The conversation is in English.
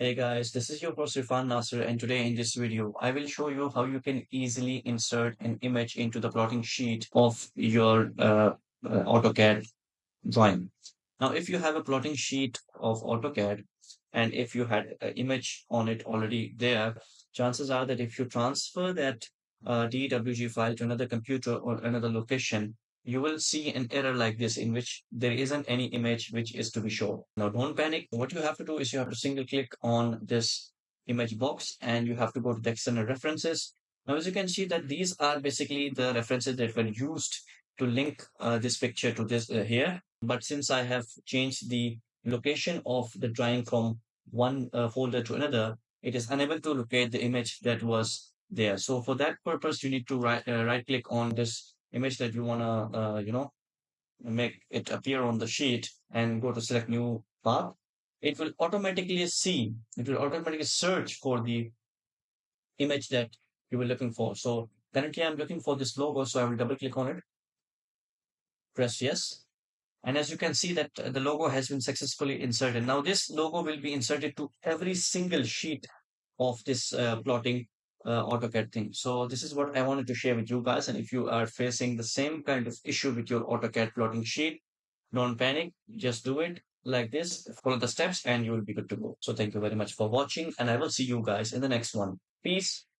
Hey guys, this is your host Irfan Nasser, and today in this video, I will show you how you can easily insert an image into the plotting sheet of your AutoCAD drawing. Now, if you have a plotting sheet of AutoCAD and if you had an image on it already there, chances are that if you transfer that DWG file to another computer or another location, you will see an error like this in which there isn't any image which is to be shown. Now, don't panic. What you have to do is you have to single click on this image box and you have to go to the external references. Now, as you can see that these are basically the references that were used to link this picture to this here. But since I have changed the location of the drawing from one folder to another, it is unable to locate the image that was there. So for that purpose, you need to right click on this image that you want to, make it appear on the sheet and go to select new path. It will automatically search for the image that you were looking for. So currently I'm looking for this logo. So I will double click on it, press yes. And as you can see that the logo has been successfully inserted. Now this logo will be inserted to every single sheet of this plotting AutoCAD thing. So this is what I wanted to share with you guys. And if you are facing the same kind of issue with your AutoCAD plotting sheet, don't panic. Just do it like this. Follow the steps and you will be good to go. So thank you very much for watching and I will see you guys in the next one. Peace.